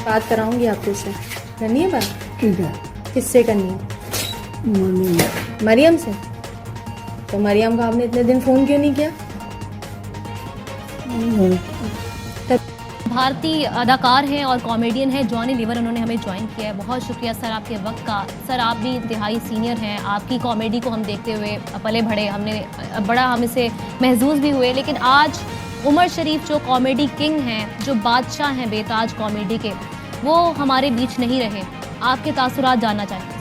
बात कराऊंगी आपको उससे। करनी है बात? ठीक है। किससे करनी है? मरियम से। तो मरियम को आपने इतने दिन फ़ोन क्यों नहीं किया? भारतीय अदाकार हैं और कॉमेडियन हैं जॉनी लीवर, उन्होंने हमें ज्वाइन किया है। बहुत शुक्रिया सर आपके वक्त का। सर आप भी इंतहाई सीनियर हैं, आपकी कॉमेडी को हम देखते हुए पले बढ़े, हमने बड़ा हम इसे महसूस भी हुए। लेकिन आज उमर शरीफ जो कॉमेडी किंग हैं, जो बादशाह हैं बेताज कॉमेडी के, वो हमारे बीच नहीं रहे। आपके तासुरात जानना चाहेंगे?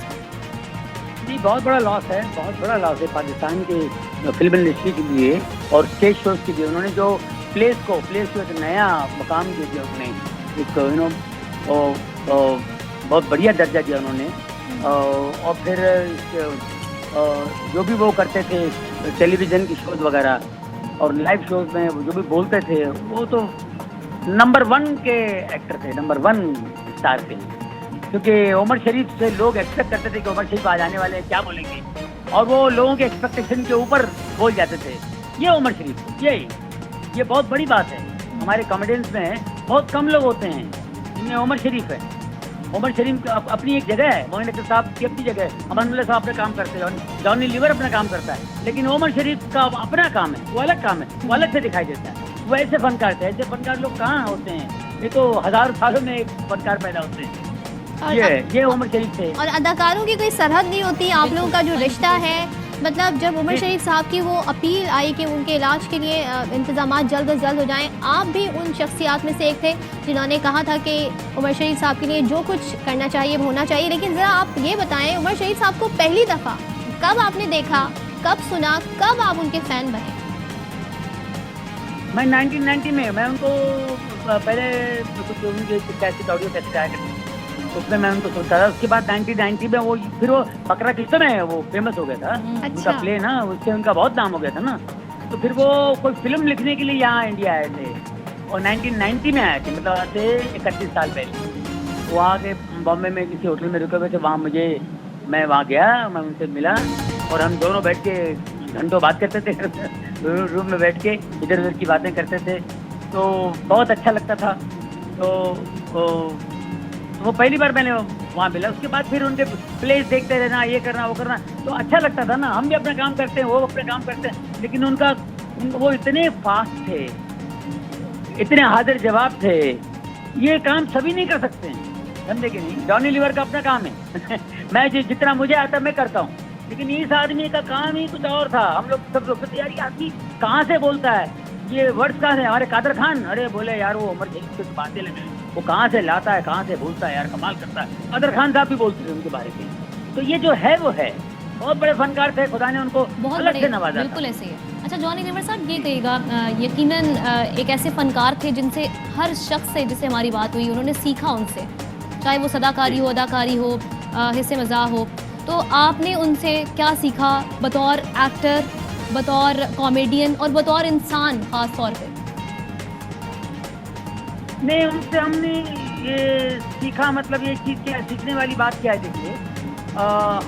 जी बहुत बड़ा लॉस है, बहुत बड़ा लॉस है पाकिस्तान के फिल्म इंडस्ट्री के लिए और स्टेज शोज के लिए। उन्होंने जो प्लेस को एक नया मकाम दे दिया, उन्होंने एक बहुत बढ़िया दर्जा दिया उन्होंने। और फिर जो भी वो करते थे टेलीविज़न की शोज वगैरह और लाइव शोज में जो भी बोलते थे, वो तो नंबर 1 के एक्टर थे, नंबर 1 स्टार थे। क्योंकि उमर शरीफ से लोग एक्सपेक्ट करते थे कि उमर शरीफ आज आने वाले हैं, क्या बोलेंगे, और वो लोगों के एक्सपेक्टेशन के ऊपर बोल जाते थे। ये उमर शरीफ, ये बहुत बड़ी बात है। हमारे कॉमेडियंस में बहुत कम लोग होते हैं जिनमें उमर शरीफ है। उमर शरीफ अपनी एक जगह है, मोइन अख्तर साहब की अपनी जगह है, अमन साहब अपने काम करते हैं, जॉनी लीवर अपना काम करता है, लेकिन उमर शरीफ का अपना काम है, वो अलग काम है, वो अलग से दिखाई देता है। वो ऐसे फनकार थे, ऐसे फनकार लोग कहाँ होते हैं? ये तो हज़ारों सालों में एक फनकार पैदा होते हैं। ये उमर शरीफ थे। और अदाकारों की कोई सरहद नहीं होती। आप लोगों का जो रिश्ता है, मतलब जब उमर शरीफ साहब की वो अपील आई कि उनके इलाज के लिए इंतजाम जल्द अज जल्द हो जाएं, आप भी उन शख्सियात में से एक थे जिन्होंने कहा था कि उमर शरीफ साहब के लिए जो कुछ करना चाहिए होना चाहिए। लेकिन ज़रा आप ये बताएं, उमर शरीफ साहब को पहली दफ़ा कब आपने देखा, कब सुना, कब आप उनके फ़ैन बने? मैं 1990 में मैं उनको पहले कुछ उनके कैसेट ऑडियो कैसेट आया करती, उसमें मैं उनको सुनता था। उसके बाद 1990 में वो फिर वो बकरा किस्सा में वो फेमस हो गया था। अच्छा। उनका प्ले ना, उससे उनका बहुत नाम हो गया था ना। तो फिर वो कोई फिल्म लिखने के लिए यहाँ इंडिया आए थे और 1990 में आए थे, मतलब आज से 31 साल पहले। वो आके बॉम्बे में किसी होटल में रुके हुए थे, वहाँ मैं वहाँ गया, मैं उनसे मिला और हम दोनों बैठ के घंटों बात करते थे रूम में बैठ के इधर उधर की बातें करते थे। तो बहुत अच्छा लगता था। तो वो पहली बार मैंने वहाँ मिला। उसके बाद फिर उनके प्लेस देखते रहना, ये करना वो करना, तो अच्छा लगता था ना। हम भी अपना काम करते हैं, वो अपना काम करते हैं, लेकिन वो इतने फास्ट थे, इतने हाजिर जवाब थे। ये काम सभी नहीं कर सकते हैं, समझे कि नहीं? जॉनी लीवर का अपना काम है मैं जितना मुझे आता मैं करता हूँ, लेकिन इस आदमी का काम ही कुछ और था। हम लोग सब लोग यार ये आदमी कहाँ से बोलता है, ये वर्ड्स कहाँ से? हमारे कादर खान अरे बोले यार वो उमर शरीफ से बातें लगे, वो कहाँ से लाता है, कहाँ से बोलता है यार, कमाल करता है। कादर खान साहब भी बोलते थे उनके बारे में। तो ये जो है वो है, बहुत बड़े फनकार थे, खुदा ने उनको अलग से नवाजा। बिल्कुल ऐसे ही है। अच्छा जॉनी लीवर साहब ये कहिएगा, यकीनन एक ऐसे फनकार थे जिनसे हर शख्स से जिससे हमारी बात हुई उन्होंने सीखा उनसे, चाहे वो सदाकारी हो, अदाकारी हो, हिस्से मज़ाह हो। तो आपने उनसे क्या सीखा बतौर एक्टर, बतौर कॉमेडियन और बतौर इंसान ख़ास तौर पे? नहीं, उनसे हमने ये सीखा, मतलब ये चीज़ क्या सीखने वाली बात क्या है? देखिए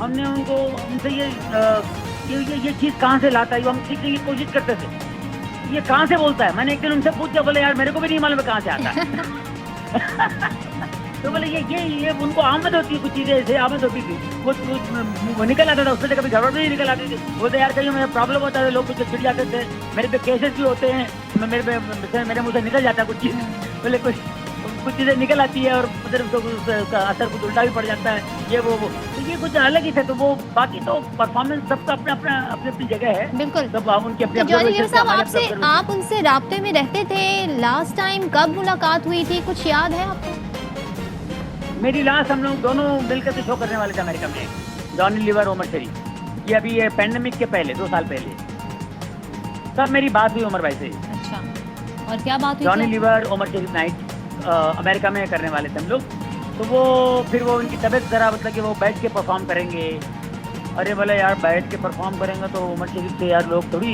हमने उनसे ये चीज़ कहाँ से लाता है, हम सीखने की कोशिश करते थे। ये कहाँ से बोलता है? मैंने एक दिन उनसे पूछा, बोले यार मेरे को भी नहीं मालूम कहाँ से आता है तो बोले ये उनको आमद होती है, कुछ चीज़ें ऐसे आमद होती थी, वो निकल आता था, उससे कभी गड़बड़ भी निकल आती थी। बोलते यार कहीं मेरा प्रॉब्लम होता है, लोग कुछ चिढ़ जाते थे, मेरे पे केसेस भी होते हैं, मेरे मुँह से निकल जाता है कुछ चीज़। बोले कुछ चीज़ें निकल आती है और उधर उसका असर कुछ उल्टा भी पड़ जाता है, ये वो तो ये कुछ अलग ही थे। तो वो बाकी तो परफॉर्मेंस सबका अपनी जगह है। बिल्कुल, सब उनकी अपनी। जॉनी लीवर साहब आप उनसे राब्ते में रहते थे, लास्ट टाइम कब मुलाकात हुई थी, कुछ याद है आपको? मेरी लास्ट हम लोग दोनों मिलकर के शो करने वाले थे अमेरिका में, जॉनी लीवर, उमर शरीफ। ये अभी ये पैंडेमिक के पहले 2 साल पहले तब मेरी बात हुई उमर भाई से। अच्छा, और क्या बात हुई? जॉनी लीवर, उमर शरीफ नाइट अमेरिका में करने वाले थे हम लोग। तो वो फिर वो उनकी तबीयत ज़रा मतलब कि वो बैठ के परफॉर्म करेंगे। अरे बोले यार बैठ के परफॉर्म करेंगे तो उमर शरीफ से यार लोग थोड़ी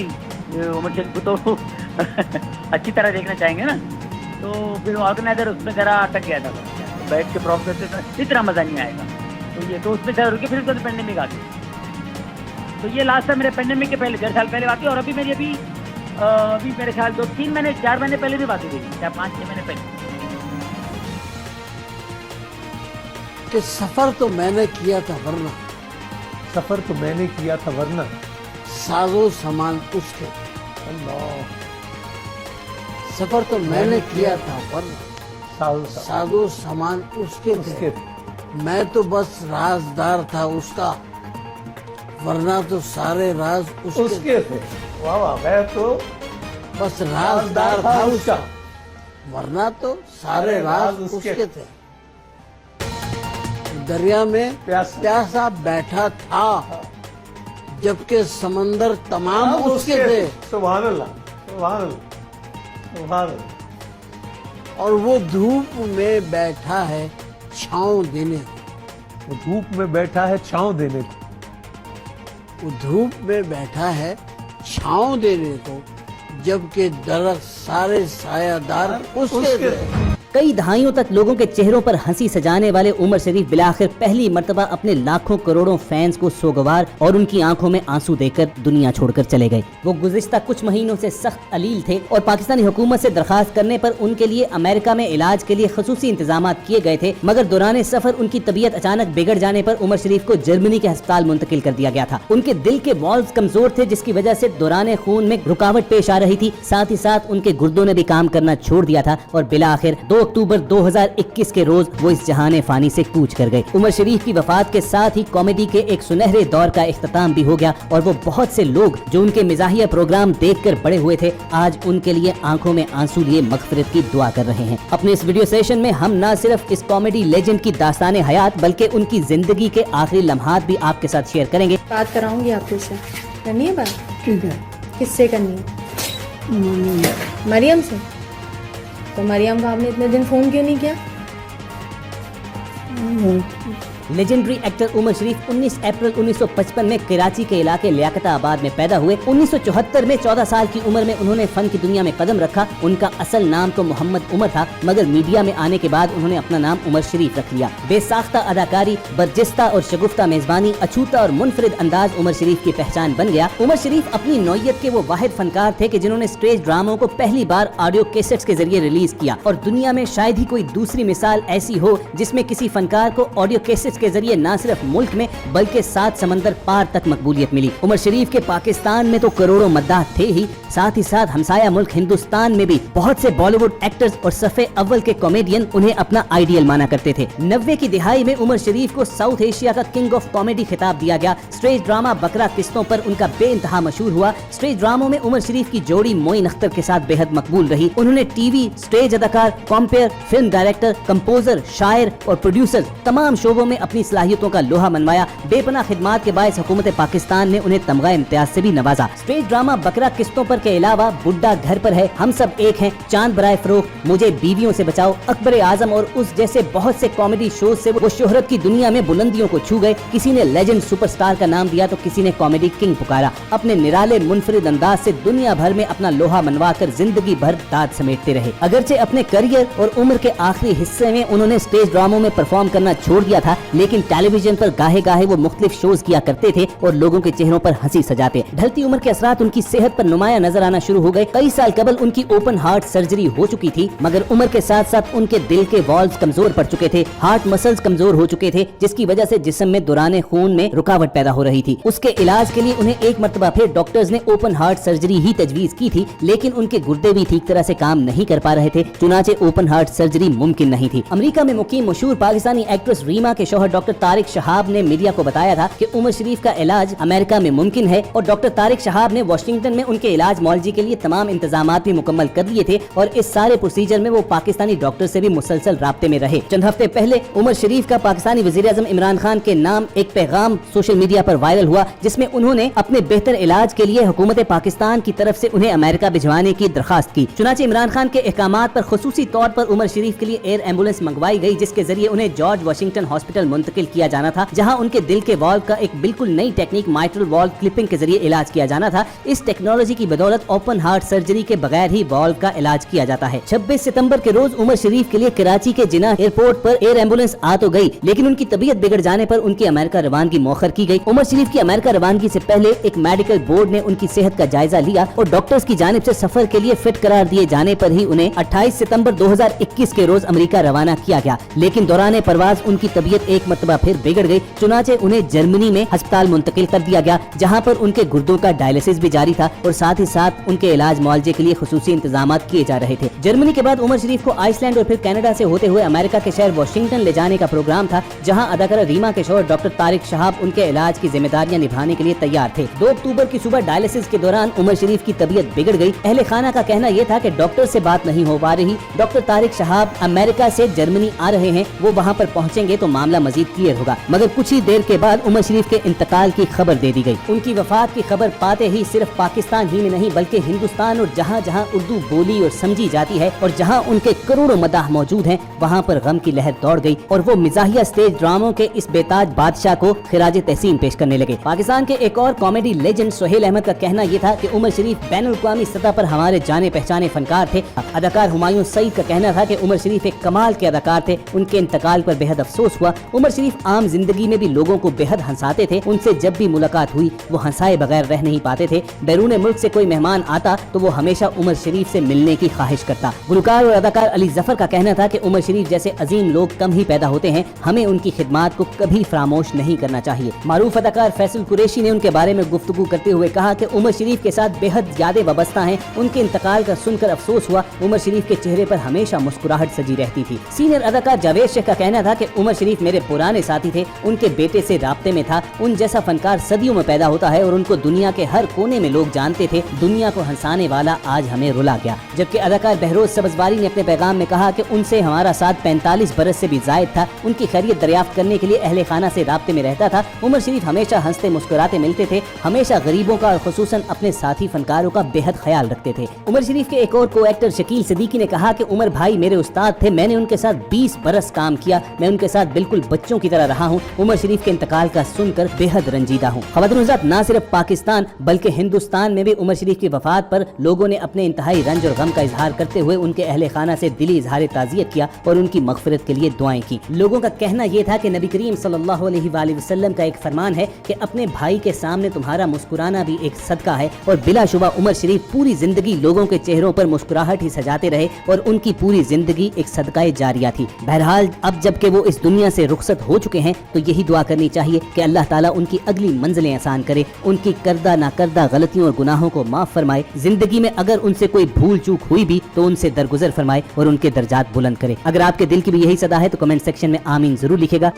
उमर शरीफ को तो अच्छी तरह देखना चाहेंगे ना। तो फिर ऑर्गेनाइजर उसमें ज़रा अटक गया था, बैठ के परफॉर्म करते इतना मज़ा नहीं आएगा। तो ये तो उसमें ज़रा रुके, फिर उसके पेंडेमिक आ गई। तो ये लास्ट टाइम मेरे पेंडेमिक के पहले 1.5 साल पहले बात हुई। और अभी मेरे ख्याल 2-3 महीने 4 महीने पहले भी बात हुई थी, 4-5-6 महीने पहले। कि सफर तो मैंने किया था वरना सफर तो मैंने किया था वरना साजो सामान उसके। अल्लाह सफर तो मैंने किया था वरना साल साजो सामान उसके उसके थे। मैं तो बस राजदार था उसका, वरना तो सारे राज उसके थे। वाह वाह, मैं तो बस राजदार था उसका, वरना तो सारे राज उसके थे। दरिया में प्यासा बैठा था, जबकि समंदर तमाम उसके थे। सुभान अल्लाह, सुभान अल्लाह, सुभान अल्लाह। और वो धूप में बैठा है छांव देने वो धूप में बैठा है छांव देने को। वो धूप में बैठा है छांव देने को, जबकि दरख्त सारे सायादार उसके थे। कई दहाइयों तक लोगों के चेहरों पर हंसी सजाने वाले उमर शरीफ बिलाखिर पहली मर्तबा अपने लाखों करोड़ों फैंस को सोगवार और उनकी आंखों में आंसू देकर दुनिया छोड़कर चले गए। वो गुज़िश्ता कुछ महीनों से सख्त अलील थे और पाकिस्तानी हुकूमत से दरखास्त करने पर उनके लिए अमेरिका में इलाज के लिए खसूसी इंतजाम किए गए थे, मगर दौरान सफर उनकी तबीयत अचानक बिगड़ जाने पर उमर शरीफ को जर्मनी के अस्पताल मुंतकिल कर दिया गया था। उनके दिल के वॉल्व कमजोर थे, जिसकी वजह से दौरान खून में रुकावट पेश आ रही थी। साथ ही साथ उनके गुर्दों ने भी काम करना छोड़ दिया था और बिलाखिर 2 अक्टूबर 2021 के रोज वो इस जहाने फानी से कूच कर गए। उमर शरीफ की वफात के साथ ही कॉमेडी के एक सुनहरे दौर का इख्तिताम भी हो गया और वो बहुत से लोग जो उनके मिजाहिया प्रोग्राम देखकर बड़े हुए थे, आज उनके लिए आंखों में आंसू लिए मगफिरत की दुआ कर रहे हैं। अपने इस वीडियो सेशन में हम न सिर्फ इस कॉमेडी लेजेंड की दास्तान हयात बल्कि उनकी जिंदगी के आखिरी लम्हात भी आपके साथ शेयर करेंगे। बात कराऊंगी आपको से, करनी है बात? ठीक है। किससे करनी है? मरियम से। तो मरियम को आपने इतने दिन फोन क्यों नहीं किया? लेजेंडरी एक्टर उमर शरीफ 19 अप्रैल 1955 में कराची के इलाके लियाकताबाद में पैदा हुए। 1974 में 14 साल की उम्र में उन्होंने फन की दुनिया में कदम रखा। उनका असल नाम तो मोहम्मद उमर था, मगर मीडिया में आने के बाद उन्होंने अपना नाम उमर शरीफ रख लिया। बेसाख्ता अदाकारी, बर्जिस्ता और शगुफ्ता मेजबानी, अछूता और मुनफरिद अंदाज उमर शरीफ की पहचान बन गया। उमर शरीफ अपनी नौयत के वो वाहिद फनकार थे कि जिन्होंने स्टेज ड्रामों को पहली बार ऑडियो कैसेट्स के जरिए रिलीज किया और दुनिया में शायद ही कोई दूसरी मिसाल ऐसी हो जिसमें किसी फनकार को ऑडियो कैसेट्स के जरिए न सिर्फ मुल्क में बल्कि 7 समंदर पार तक मकबूलियत मिली। उमर शरीफ के पाकिस्तान में तो करोड़ों मद्दाह थे ही, साथ ही साथ हमसाया मुल्क हिंदुस्तान में भी बहुत से बॉलीवुड एक्टर्स और सफे अव्वल के कॉमेडियन उन्हें अपना आइडियल माना करते थे। 90 की दिहाई में उमर शरीफ को साउथ एशिया का किंग ऑफ कॉमेडी खिताब दिया गया। स्टेज ड्रामा बकरा किस्तों पर उनका बेइंतहा मशहूर हुआ। स्टेज ड्रामों में उमर शरीफ की जोड़ी मोइन अख्तर के साथ बेहद मकबूल रही। उन्होंने टीवी, स्टेज अदाकार, कॉम्पेयर, फिल्म डायरेक्टर, कंपोजर, शायर और प्रोड्यूसर तमाम शोबों में अपनी सलाहियतों का लोहा मनवाया। बेपनाह खिदमात के बायस हुकूमत पाकिस्तान ने उन्हें तमगा इम्तियाज से भी नवाजा। स्टेज ड्रामा बकरा किस्तों पर के अलावा बुड्ढा घर पर है, हम सब एक हैं, चांद बराए फरोख, मुझे बीवियों से बचाओ, अकबर आजम और उस जैसे बहुत से कॉमेडी शोज से वो शोहरत की दुनिया में बुलंदियों को छू गए। किसी ने लेजेंड सुपरस्टार का नाम दिया तो किसी ने कॉमेडी किंग पुकारा। अपने निराले मुनफरिद अंदाज से दुनिया भर में अपना लोहा मनवा कर जिंदगी भर दाद समेटते रहे। अगरचे अपने करियर और उम्र के आखिरी हिस्से में उन्होंने स्टेज ड्रामों में परफॉर्म करना छोड़ दिया था, लेकिन टेलीविजन पर गाहे गाहे वो मुख्तलिफ शोज किया करते थे और लोगों के चेहरों पर हंसी सजाते। ढलती उम्र के असरात उनकी सेहत पर नुमाया नजर आना शुरू हो गए। कई साल कबल उनकी ओपन हार्ट सर्जरी हो चुकी थी, मगर उम्र के साथ साथ उनके दिल के वॉल्व्स कमजोर पड़ चुके थे, हार्ट मसल्स कमजोर हो चुके थे, जिसकी वजह से जिस्म में दौरान खून में रुकावट पैदा हो रही थी। उसके इलाज के लिए उन्हें एक मरतबा फिर डॉक्टर्स ने ओपन हार्ट सर्जरी ही तजवीज की थी, लेकिन उनके गुर्दे भी ठीक तरह से काम नहीं कर पा रहे थे, चुनाचे ओपन हार्ट सर्जरी मुमकिन नहीं थी। अमेरिका में मुकीम मशहूर पाकिस्तानी एक्ट्रेस रीमा के शौहर डॉक्टर तारिक शहाब ने मीडिया को बताया था कि उमर शरीफ का इलाज अमेरिका में मुमकिन है और डॉक्टर तारिक शहाब ने वाशिंगटन में उनके इलाज मौलजी के लिए तमाम इंतजाम भी मुकम्मल कर लिए थे और इस सारे प्रोसीजर में वो पाकिस्तानी डॉक्टर से भी मुसलसल राब्ते में रहे। चंद हफ्ते पहले उमर शरीफ का पाकिस्तानी वजीर आज़म इमरान खान के नाम एक पैगाम सोशल मीडिया पर वायरल हुआ, जिसमें उन्होंने अपने बेहतर इलाज के लिए हुकूमत पाकिस्तान की तरफ से उन्हें अमेरिका भिजवाने की दरखास्त की। चुनाचे इमरान खान के अहकामात पर खुसूसी तौर पर उमर शरीफ के लिए एयर एम्बुलेंस मंगवाई गई, जिसके जरिए उन्हें जॉर्ज वाशिंगटन हॉस्पिटल मुंतकिल किया जाना था, जहां उनके दिल के वॉल्व का एक बिल्कुल नई टेक्निक माइट्रल वॉल्व क्लिपिंग के जरिए इलाज किया जाना था। इस टेक्नोलॉजी की बदौलत ओपन हार्ट सर्जरी के बगैर ही वॉल्व का इलाज किया जाता है। 26 सितंबर के रोज उमर शरीफ के लिए कराची के जिन्ना एयरपोर्ट पर एयर एम्बुलेंस आ तो गई, लेकिन उनकी तबीयत बिगड़ जाने पर उनकी अमेरिका रवानगी मौखर की गई। उमर शरीफ की अमेरिका रवानगी से पहले एक मेडिकल बोर्ड ने उनकी सेहत का जायजा लिया और डॉक्टर्स की जानिब से सफर के लिए फिट करार दिए जाने पर ही उन्हें 28 सितंबर 2021 के रोज अमेरिका रवाना किया गया, लेकिन दौरान परवाज उनकी तबीयत एक एक मरतबा फिर बिगड़ गई। चुनाचे उन्हें जर्मनी में अस्पताल मुंतकिल कर दिया गया, जहाँ पर उनके गुर्दों का डायलिसिस भी जारी था और साथ ही साथ उनके इलाज मुआवजे के लिए खुसूसी इंतजाम किए जा रहे थे। जर्मनी के बाद उमर शरीफ को आइसलैंड और फिर कनाडा से होते हुए अमेरिका के शहर वाशिंगटन ले जाने का प्रोग्राम था, जहां अदाकारा रीमा के शौहर डॉक्टर तारिक शहाब उनके इलाज की जिम्मेदारियां निभाने के लिए तैयार थे। 2 अक्टूबर की सुबह डायलिसिस के दौरान उमर शरीफ की तबीयत बिगड़ गई। अहले खाना का कहना यह था कि डॉक्टर से बात नहीं हो पा रही। डॉक्टर तारिक शहाब अमेरिका से जर्मनी आ रहे हैं, वो वहां पर पहुंचेंगे तो मामला मजीद क्लियर होगा। मगर कुछ ही देर के बाद उमर शरीफ के इंतकाल की खबर दे दी गई। उनकी वफात की खबर पाते ही सिर्फ पाकिस्तान ही में नहीं बल्कि हिंदुस्तान और जहाँ जहाँ उर्दू बोली और समझी जाती है और जहाँ उनके करोड़ों मदाह मौजूद हैं, वहाँ पर गम की लहर दौड़ गई और वो मिजाहिया स्टेज ड्रामों के इस बेताज बादशाह को खिराज तहसीन पेश करने लगे। पाकिस्तान के एक और कॉमेडी लेजेंड सोहेल अहमद का कहना यह था कि उमर शरीफ बैनुल-अक़वामी सतह पर हमारे जाने पहचाने फनकार थे। अदाकार हुमायूं सईद का कहना था कि उमर शरीफ एक कमाल के अदाकार थे। उनके इंतकाल पर बेहद अफसोस हुआ। उमर शरीफ आम जिंदगी में भी लोगों को बेहद हंसाते थे। उनसे जब भी मुलाकात हुई वो हंसाए बगैर रह नहीं पाते थे। बैरून मुल्क से कोई मेहमान आता तो वो हमेशा उमर शरीफ से मिलने की ख्वाहिश करता। गुलकार और अदाकार अली जफर का कहना था कि उमर शरीफ जैसे अजीम लोग कम ही पैदा होते हैं, हमें उनकी खिदमात को कभी फरामोश नहीं करना चाहिए। मारूफ अदाकार फैसल कुरैशी ने उनके बारे में गुफ्तगू करते हुए कहा कि उमर शरीफ के साथ बेहद यादें वाबस्ता हैं। उनके इंतकाल का सुनकर अफसोस हुआ। उमर शरीफ के चेहरे पर हमेशा मुस्कुराहट सजी रहती थी। सीनियर अदाकार जावेद शेख का कहना था कि उमर शरीफ मेरे पुराने साथी थे, उनके बेटे से राब्ते में था। उन जैसा फनकार सदियों में पैदा होता है और उनको दुनिया के हर कोने में लोग जानते थे। दुनिया को हंसाने वाला आज हमें रुला गया। जबकि अदाकार बहरोज सब्जवारी ने अपने पैगाम में कहा कि उनसे हमारा साथ 45 बरस से भी जायद था। उनकी खैरियत दरियाफ्त करने के लिए अहले खाना से राब्ते में रहता था। उमर शरीफ हमेशा हंसते मुस्कुराते मिलते थे, हमेशा गरीबों का और खुसूसन अपने साथी फनकारों का बेहद ख्याल रखते थे। उमर शरीफ के एक और को एक्टर शकील सिद्दीकी ने कहा कि उमर भाई मेरे उस्ताद थे, मैंने उनके साथ 20 बरस काम किया, मैं उनके साथ बिल्कुल बच्चों की तरह रहा हूँ। उमर शरीफ के इंतकाल का सुनकर बेहद रंजीदा हूँ। ख़वातीन हज़रात, न सिर्फ पाकिस्तान बल्कि हिंदुस्तान में भी उमर शरीफ की वफात पर लोगों ने अपने इंतहाई रंज और गम का इजहार करते हुए उनके अहले खाना से दिली इजहार ताज़ियत किया और उनकी मग़फ़िरत के लिए दुआएं की। लोगों का कहना यह था कि नबी करीम सल्लल्लाहु अलैहि वसल्लम का एक फरमान है कि अपने भाई के सामने तुम्हारा मुस्कुराना भी एक सदका है। और बिलाशुबा उमर शरीफ पूरी जिंदगी लोगों के चेहरों पर मुस्कुराहट ही सजाते रहे और उनकी पूरी जिंदगी एक सदका जारिया थी। बहरहाल अब जबकि वो इस दुनिया से रुखसत हो चुके हैं तो यही दुआ करनी चाहिए कि अल्लाह ताला उनकी अगली मंजिलें आसान करे, उनकी करदा नाकरदा गलतियों और गुनाहों को माफ फरमाए। जिंदगी में अगर उनसे कोई भूल चूक हुई भी तो उनसे दरगुजर फरमाए और उनके दर्जात बुलंद करे। अगर आपके दिल की भी यही सदा है तो कमेंट सेक्शन में आमीन जरूर लिखेगा।